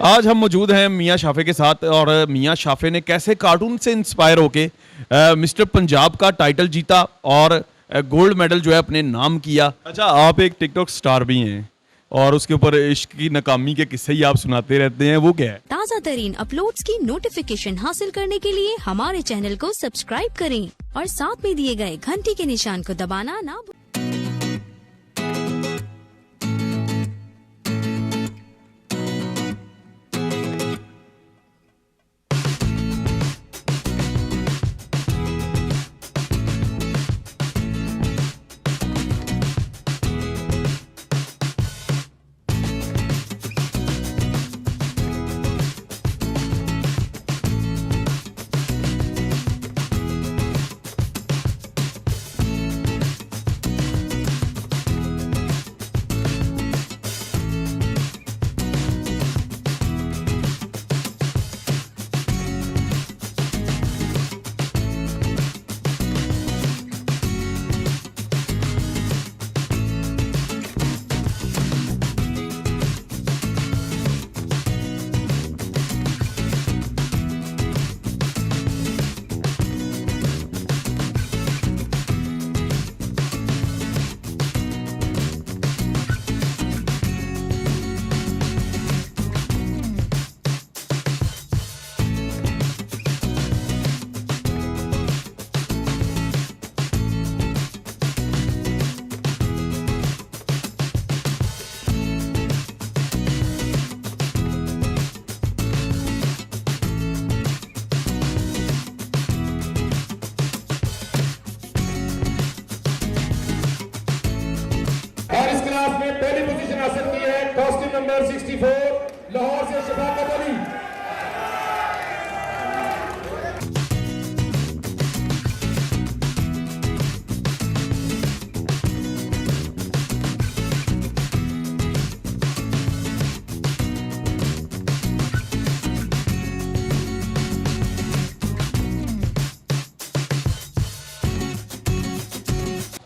आज हम मौजूद हैं मियां शाफे के साथ और मियां शाफे ने कैसे कार्टून से इंस्पायर होके मिस्टर पंजाब का टाइटल जीता और गोल्ड मेडल जो है अपने नाम किया। अच्छा, आप एक टिकटॉक स्टार भी हैं और उसके ऊपर इश्क की नाकामी के किस्से ही आप सुनाते रहते हैं, वो क्या है? ताज़ा तरीन अपलोड्स की नोटिफिकेशन हासिल करने के लिए हमारे चैनल को सब्सक्राइब करें और साथ में दिए गए घंटी के निशान को दबाना ना भूलें। और इस क्लास में पहली पोजीशन हासिल की है कॉस्ट्यूम नंबर 64 लाहौर से शफाकत अली।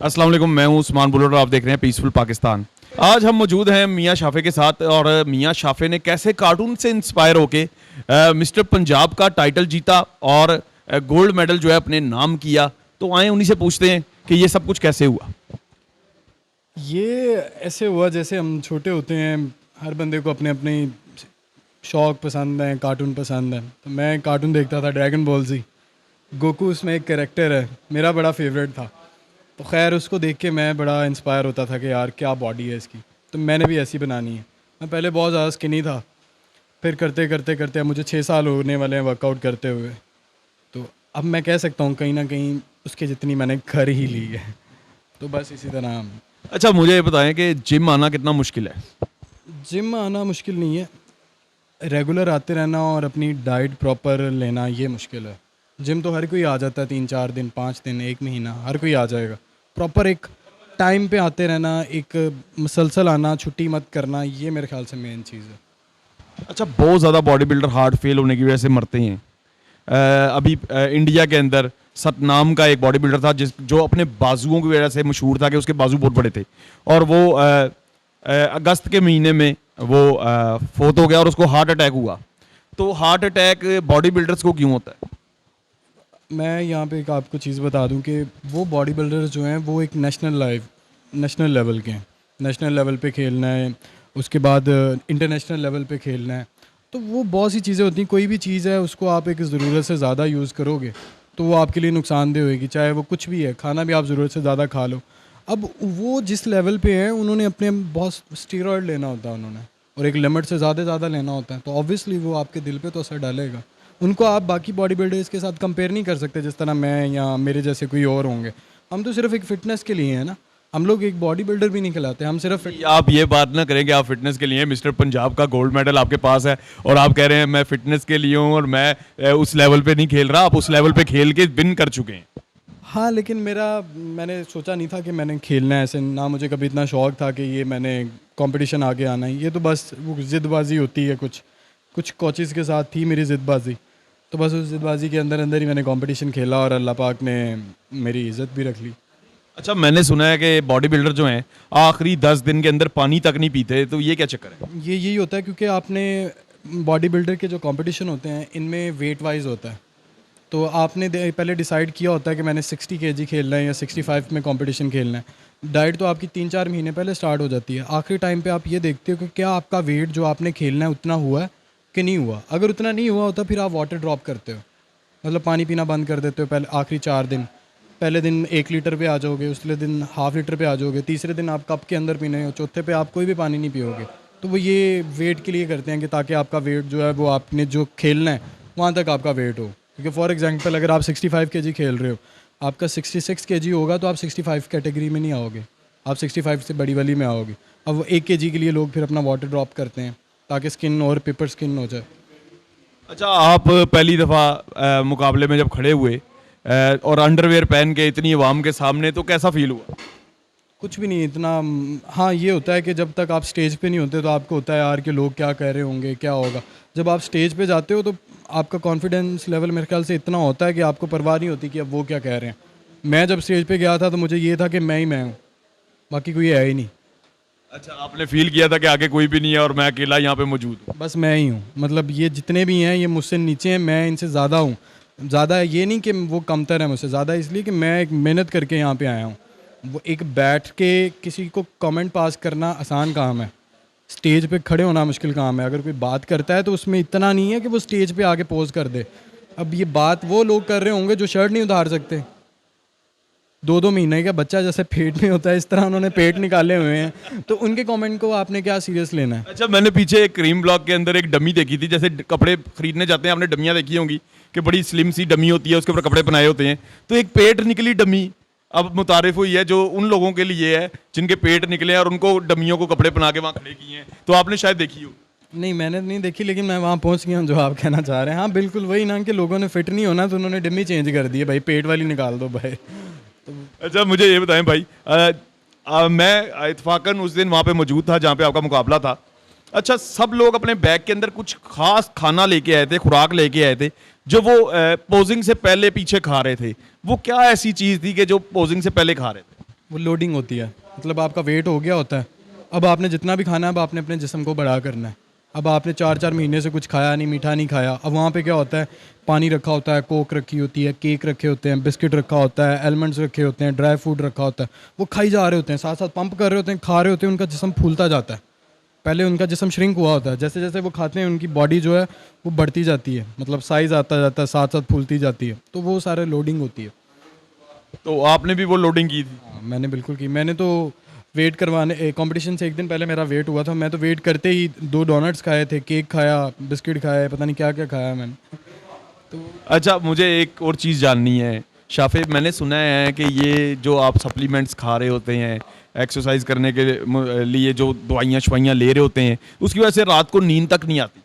अस्सलाम वालेकुम, मैं हूं उस्मान बुलट और आप देख रहे हैं पीसफुल पाकिस्तान। आज हम मौजूद हैं मियां शाफे के साथ और मियां शाफे ने कैसे कार्टून से इंस्पायर होके मिस्टर पंजाब का टाइटल जीता और गोल्ड मेडल जो है अपने नाम किया। तो आए उन्हीं से पूछते हैं कि ये सब कुछ कैसे हुआ। ये ऐसे हुआ जैसे हम छोटे होते हैं, हर बंदे को अपने अपने शौक़ पसंद हैं, कार्टून पसंद है। तो मैं कार्टून देखता था, ड्रैगन बॉल जी, गोकू उसमें एक कैरेक्टर है, मेरा बड़ा फेवरेट था। तो खैर उसको देख के मैं बड़ा इंस्पायर होता था कि यार क्या बॉडी है इसकी, तो मैंने भी ऐसी बनानी है। मैं पहले बहुत ज़्यादा स्किनी था, फिर करते करते करते अब मुझे 6 साल होने वाले हैं वर्कआउट करते हुए। तो अब मैं कह सकता हूँ कहीं ना कहीं उसके जितनी मैंने कर ही ली है। तो बस इसी तरह। अच्छा, मुझे ये बताएं कि जिम आना कितना मुश्किल है? जिम आना मुश्किल नहीं है, रेगुलर आते रहना और अपनी डाइट प्रॉपर लेना ये मुश्किल है। जिम तो हर कोई आ जाता है, 3-4 दिन, 5 दिन, 1 महीना, हर कोई आ जाएगा। प्रॉपर एक टाइम पे आते रहना, एक मसलसल आना, छुट्टी मत करना, ये मेरे ख्याल से मेन चीज़ है। अच्छा, बहुत ज़्यादा बॉडी बिल्डर हार्ट फेल होने की वजह से मरते हैं। अभी इंडिया के अंदर सतनाम का एक बॉडी बिल्डर था जो अपने बाजुओं की वजह से मशहूर था कि उसके बाजू बहुत बड़े थे और वो अगस्त के महीने में वो फोत हो गया और उसको हार्ट अटैक हुआ। तो हार्ट अटैक बॉडी बिल्डर्स को क्यों होता है? मैं यहाँ पे एक आपको चीज़ बता दूँ कि वो बॉडी बिल्डर्स जो हैं वो एक नेशनल लेवल के हैं। नेशनल लेवल पे खेलना है, उसके बाद इंटरनेशनल लेवल पे खेलना है। तो वो बहुत सी चीज़ें होती हैं। कोई भी चीज़ है उसको आप एक ज़रूरत से ज़्यादा यूज़ करोगे तो वो आपके लिए नुकसानदेह होएगी, चाहे वो कुछ भी है। खाना भी आप ज़रूरत से ज़्यादा खा लो। अब वो जिस लेवल पे है उन्होंने अपने बहुत स्टीरॉयड लेना होता है उन्होंने, और एक लिमिट से ज़्यादा लेना होता है, तो ऑब्वियसली वो आपके दिल पे तो असर डालेगा। उनको आप बाकी बॉडी बिल्डर्स के साथ कंपेयर नहीं कर सकते जिस तरह मैं या मेरे जैसे कोई और होंगे। हम तो सिर्फ एक फ़िटनेस के लिए हैं ना, हम लोग एक बॉडी बिल्डर भी नहीं खिलाते, हम सिर्फ आप ये बात ना करें कि आप फिटनेस के लिए हैं। मिस्टर पंजाब का गोल्ड मेडल आपके पास है और आप कह रहे हैं मैं फिटनेस के लिए हूँ और मैं उस लेवल पे नहीं खेल रहा। आप उस लेवल पे खेल के विन कर चुके हैं। हाँ, लेकिन मैंने सोचा नहीं था कि मैंने खेलना है ऐसे, ना मुझे कभी इतना शौक़ था कि ये मैंने कंपटीशन आगे आना है। ये तो बस वो ज़िदबाज़ी होती है, कुछ कोचेज़ के साथ थी मेरी ज़िदबाज़ी, तो बस उस ज़िदबाज़ी के अंदर अंदर ही मैंने कंपटीशन खेला और अल्लाह पाक ने मेरी इज़्ज़त भी रख ली। अच्छा, मैंने सुना है कि बॉडी बिल्डर जो हैं आखिरी 10 दिन के अंदर पानी तक नहीं पीते, तो ये क्या चक्कर है? ये यही होता है क्योंकि आपने बॉडी बिल्डर के जो कंपटीशन होते हैं इनमें वेट वाइज होता है। तो आपने पहले डिसाइड किया होता है कि मैंने 60 kg खेलना है या 65 में कंपटीशन खेलना है। डाइट तो आपकी 3-4 महीने पहले स्टार्ट हो जाती है। आखिरी टाइम पे आप ये देखते हो कि क्या आपका वेट जो आपने खेलना है उतना हुआ है कि नहीं हुआ। अगर उतना नहीं हुआ होता फिर आप वाटर ड्रॉप करते हो, मतलब पानी पीना बंद कर देते हो पहले आखिरी 4 दिन। पहले दिन 1 लीटर पे आ जाओगे, उसले दिन हाफ़ लीटर पे आ जाओगे, तीसरे दिन आप कप के अंदर पीने हो, चौथे पे आप कोई भी पानी नहीं पियोगे। तो वो ये वेट के लिए करते हैं कि ताकि आपका वेट जो है वो आपने जो खेलना है वहाँ तक आपका वेट हो। क्योंकि फॉर एग्जांपल अगर आप 65 kg खेल रहे हो, आपका 66 kg होगा तो आप 65 कैटेगरी में नहीं आओगे, आप 65 से बड़ी वाली में आओगे। अब वो 1 kg के लिए लोग फिर अपना वाटर ड्रॉप करते हैं ताकि स्किन और पेपर स्किन हो जाए। अच्छा, आप पहली दफ़ा मुकाबले में जब खड़े हुए और अंडरवेयर पहन के इतनी आवाम के सामने, तो कैसा फील हुआ? कुछ भी नहीं इतना। हाँ, ये होता है कि जब तक आप स्टेज पे नहीं होते तो आपको होता है यार कि लोग क्या कह रहे होंगे, क्या होगा। जब आप स्टेज पे जाते हो तो आपका कॉन्फिडेंस लेवल मेरे ख्याल से इतना होता है कि आपको परवाह नहीं होती कि अब वो क्या कह रहे हैं। मैं जब स्टेज पे गया था तो मुझे ये था कि मैं ही मैं हूँ, बाकी कोई है ही नहीं। अच्छा, आपने फील किया था कि आगे कोई भी नहीं है और मैं अकेला यहाँ पे मौजूद हूँ? बस मैं ही हूँ, मतलब ये जितने भी हैं ये मुझसे नीचे हैं, मैं इनसे ज़्यादा हूँ। ज़्यादा ये नहीं कि वो कमतर है मुझसे, ज़्यादा इसलिए कि मैं एक मेहनत करके यहाँ पे आया हूँ। वो एक बैठ के किसी को कमेंट पास करना आसान काम है, स्टेज पे खड़े होना मुश्किल काम है। अगर कोई बात करता है तो उसमें इतना नहीं है कि वो स्टेज पे आके पोज कर दे। अब ये बात वो लोग कर रहे होंगे जो शर्ट नहीं उतार सकते। 2-2 महीने का बच्चा जैसे पेट में होता है इस तरह उन्होंने पेट निकाले हुए हैं, तो उनके कमेंट को आपने क्या सीरियस लेना है। अच्छा, मैंने पीछे एक क्रीम ब्लॉक के अंदर एक डमी देखी थी, जैसे कपड़े खरीदने जाते हैं, आपने डमियाँ देखी होंगी कि बड़ी स्लिम सी डमी होती है, उसके ऊपर कपड़े बनाए होते हैं। तो एक पेट निकली डमी अब मुतारिफ हुई है जो उन लोगों के लिए है जिनके पेट निकले हैं और उनको डमियों को कपड़े बना के वहाँ खड़े किए हैं। तो आपने शायद देखी हो। नहीं, मैंने नहीं देखी, लेकिन मैं वहाँ पहुँच गया हूँ जो आप कहना चाह रहे हैं। हाँ बिल्कुल वही ना कि लोगों ने फिट नहीं होना तो उन्होंने डमी चेंज कर दी है, भाई पेट वाली निकाल दो भाई। अच्छा, मुझे ये बताएं भाई, मैं इत्फाकन उस दिन वहाँ पे मौजूद था जहाँ पे आपका मुकाबला था। अच्छा, सब लोग अपने बैग के अंदर कुछ खास खाना लेके आए थे, खुराक लेके आए थे जो वो पोजिंग से पहले पीछे खा रहे थे। वो क्या ऐसी चीज़ थी कि जो पोजिंग से पहले खा रहे थे? वो लोडिंग होती है, मतलब आपका वेट हो गया होता है, अब आपने जितना भी खाना है अब आपने अपने जिस्म को बड़ा करना है। अब आपने 4-4 महीने से कुछ खाया नहीं, मीठा नहीं खाया। अब वहाँ पे क्या होता है, पानी रखा होता है, कोक रखी होती है, केक रखे होते हैं, बिस्किट रखा होता है, एलमंड्स रखे होते हैं, ड्राई फ्रूट रखा होता है। वो खाई जा रहे होते हैं, साथ साथ पंप कर रहे होते हैं, खा रहे होते हैं, उनका जिस्म फूलता जाता है। पहले उनका जिस्म श्रिंक हुआ होता है, जैसे जैसे वो खाते हैं उनकी बॉडी जो है वो बढ़ती जाती है, मतलब साइज़ आता जाता है, साथ साथ फूलती जाती है। तो वो सारे लोडिंग होती है। तो आपने भी वो लोडिंग की थी? हाँ, मैंने बिल्कुल की। मैंने तो वेट करवाने कंपटीशन से एक दिन पहले मेरा वेट हुआ था, मैं तो वेट करते ही 2 डोनट्स खाए थे, केक खाया, बिस्किट खाए, पता नहीं क्या क्या खाया मैंने। अच्छा, मुझे एक और चीज़ जाननी है शाफे, मैंने सुना है कि ये जो आप सप्लीमेंट्स खा रहे होते हैं, एक्सरसाइज करने के लिए जो दवाइयाँ शवाइयाँ ले रहे होते हैं, उसकी वजह से रात को नींद तक नहीं आती?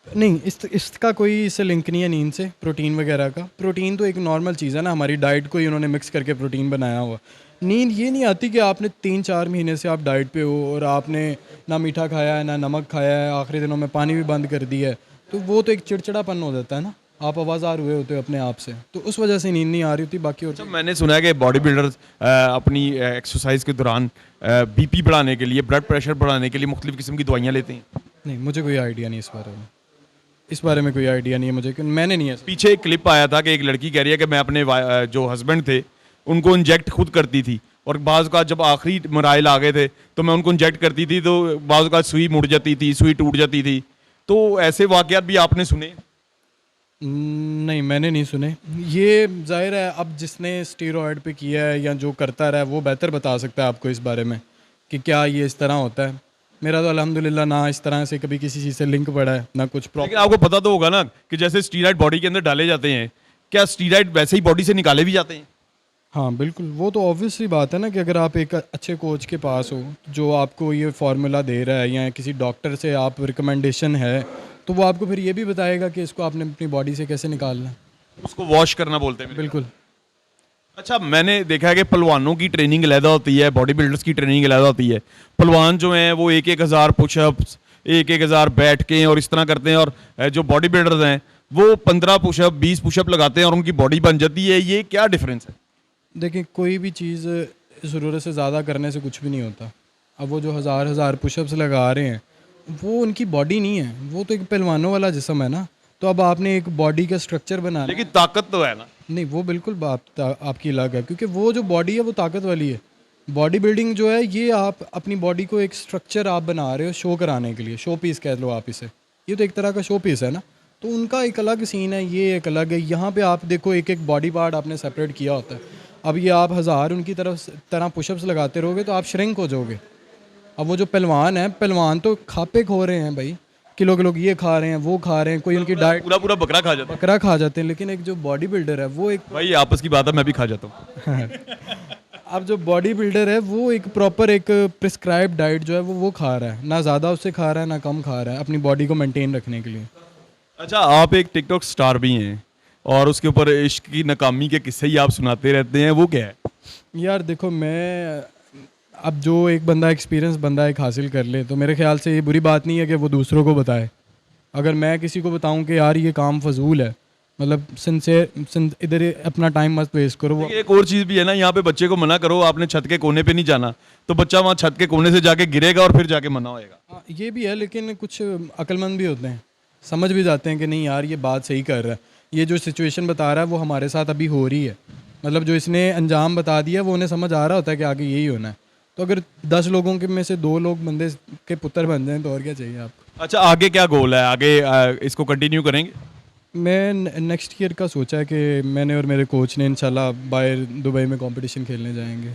नहीं, इसका कोई इससे लिंक नहीं है नींद से, प्रोटीन वगैरह का। प्रोटीन तो एक नॉर्मल चीज़ है ना, हमारी डाइट को ही उन्होंने मिक्स करके प्रोटीन बनाया हुआ। नींद ये नहीं आती कि आपने 3-4 महीने से आप डाइट पे हो और आपने ना मीठा खाया है ना नमक खाया है, आखिरी दिनों में पानी भी बंद कर दिया है, तो वो तो एक चिड़चिड़ापन हो जाता है ना, आप आवाज़ार हुए होते हो अपने आप से, तो उस वजह से नींद नहीं आ रही होती। बाकी और मैंने सुना है कि बॉडी बिल्डर्स अपनी एक्सरसाइज के दौरान बीपी बढ़ाने के लिए, ब्लड प्रेशर बढ़ाने के लिए मुख्तलिफ किस्म की दवाइयाँ लेते हैं। नहीं, मुझे कोई आइडिया नहीं इस बारे में कोई आइडिया नहीं है मुझे, क्योंकि मैंने नहीं है। पीछे एक क्लिप आया था कि एक लड़की कह रही है कि मैं अपने जो हस्बैंड थे उनको इंजेक्ट खुद करती थी, और बाज़ का जब आखिरी मराइल आ गए थे तो मैं उनको इंजेक्ट करती थी तो बाज़ का सुई मुड़ जाती थी, सुई टूट जाती थी। तो ऐसे वाक़यात भी आपने सुने? नहीं, मैंने नहीं सुने। ये जाहिर है अब जिसने स्टीरॉयड पे किया है या जो करता रहा है वो बेहतर बता सकता है आपको इस बारे में कि क्या ये इस तरह होता है। मेरा तो अल्हम्दुलिल्लाह ना इस तरह से कभी किसी चीज़ से लिंक पड़ा है ना कुछ प्रॉब्लम। लेकिन आपको पता तो होगा ना कि जैसे स्टीरॉयड बॉडी के अंदर डाले जाते हैं, क्या स्टीरॉयड वैसे ही बॉडी से निकाले भी जाते हैं? हाँ बिल्कुल, वो तो ऑब्वियसली बात है ना कि अगर आप एक अच्छे कोच के पास हो जो आपको ये फार्मूला दे रहा है या किसी डॉक्टर से आप रिकमेंडेशन है, तो वो आपको फिर ये भी बताएगा कि इसको आपने अपनी बॉडी से कैसे निकालना है। उसको वॉश करना बोलते हैं। बिल्कुल। अच्छा, मैंने देखा है कि पहलवानों की ट्रेनिंग अलहदा होती है, बॉडी बिल्डर्स की ट्रेनिंग अलहदा होती है। पहलवान जो हैं वो 1-1 हज़ार पुशअप्स, 1-1 हज़ार बैठकें और इस तरह करते हैं, और जो बॉडी बिल्डर्स हैं वो 15 पुशअप, 20 पुशअप लगाते हैं और उनकी बॉडी बन जाती है। ये क्या डिफरेंस है? देखिए, कोई भी चीज़ ज़रूरत से ज़्यादा करने से कुछ भी नहीं होता। अब वो जो हज़ार पुशअप्स लगा रहे हैं वो उनकी बॉडी नहीं है, वो तो एक पहलवानों वाला जिस्म है ना। तो अब आपने एक बॉडी का स्ट्रक्चर बनाना, लेकिन ताकत तो है ना। नहीं वो बिल्कुल आपकी अलग है, क्योंकि वो जो बॉडी है वो ताकत वाली है। बॉडी बिल्डिंग जो है ये आप अपनी बॉडी को एक स्ट्रक्चर आप बना रहे हो शो कराने के लिए, शो पीस कह लो आप इसे, ये तो एक तरह का शो पीस है ना। तो उनका एक अलग सीन है, ये एक अलग है। यहाँ पे आप देखो एक एक बॉडी पार्ट आपने सेपरेट किया होता है। अब ये आप 1000 उनकी तरह पुशअप्स लगाते रहोगे तो आप श्रिंक हो जाओगे। अब वो जो पहलवान है, पहलवान तो खापे खो रहे हैं भाई, किलो किलो ये खा रहे हैं, वो खा रहे हैं, कोई उनकी डाइट पूरा पूरा बकरा खा जाता है। बकरा खा जाते हैं। लेकिन एक जो बॉडी बिल्डर है वो एक भाई आपस की बात है, मैं भी खा जाता हूँ। अब जो बॉडी बिल्डर है वो एक प्रॉपर एक प्रिस्क्राइब डाइट जो है वो खा रहा है, ना ज़्यादा उससे खा रहा है ना कम खा रहा है, अपनी बॉडी को मेंटेन रखने के लिए। अच्छा, आप एक टिकटॉक स्टार भी हैं और उसके ऊपर इश्क की नाकामी के किस्से ही आप सुनाते रहते हैं, वो क्या है? यार देखो, मैं अब जो एक बंदा एक्सपीरियंस बंदा एक हासिल कर ले तो मेरे ख्याल से ये बुरी बात नहीं है कि वो दूसरों को बताए। अगर मैं किसी को बताऊं कि यार ये काम फजूल है, मतलब सिंसेर इधर अपना टाइम मत वेस्ट करो। वो एक और चीज़ भी है ना, यहाँ पे बच्चे को मना करो, आपने छत के कोने पे नहीं जाना, तो बच्चा वहाँ छत के कोने से जाके गिरेगा और फिर जाके मना होएगा। हाँ, ये भी है, लेकिन कुछ अक्लमंद भी होते हैं, समझ भी जाते हैं कि नहीं यार ये बात सही कर रहा है, ये जो सिचुएशन बता रहा है वो हमारे साथ अभी हो रही है। मतलब जो इसने अंजाम बता दिया वो उन्हें समझ आ रहा होता है कि आगे यही होना है। तो अगर 10 लोगों के में से 2 लोग बंदे के पुत्र बन जाएं तो और क्या चाहिए आपको। अच्छा, आगे क्या गोल है? आगे इसको कंटिन्यू करेंगे? मैं नेक्स्ट ईयर का सोचा है कि मैंने और मेरे कोच ने इंशाल्लाह बाहर दुबई में कंपटीशन खेलने जाएंगे।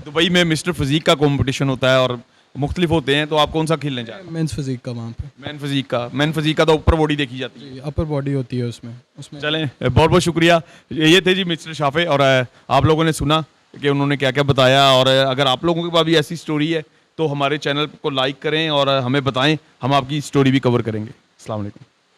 दुबई में मिस्टर फिजिक का कंपटीशन होता है और मुख्तलिफ होते हैं, तो आप कौन सा खेलने जाए? मेंस फिजिक का वहाँ पे। मैन फिजिक का तो ऊपर बॉडी देखी जाती है, अपर बॉडी होती है उसमें। चलें, बहुत बहुत शुक्रिया। ये थे जी मिस्टर शाफे, और आप लोगों ने सुना कि उन्होंने क्या क्या बताया। और अगर आप लोगों के पास भी ऐसी स्टोरी है तो हमारे चैनल को लाइक करें और हमें बताएं, हम आपकी स्टोरी भी कवर करेंगे। अस्सलाम वालेकुम।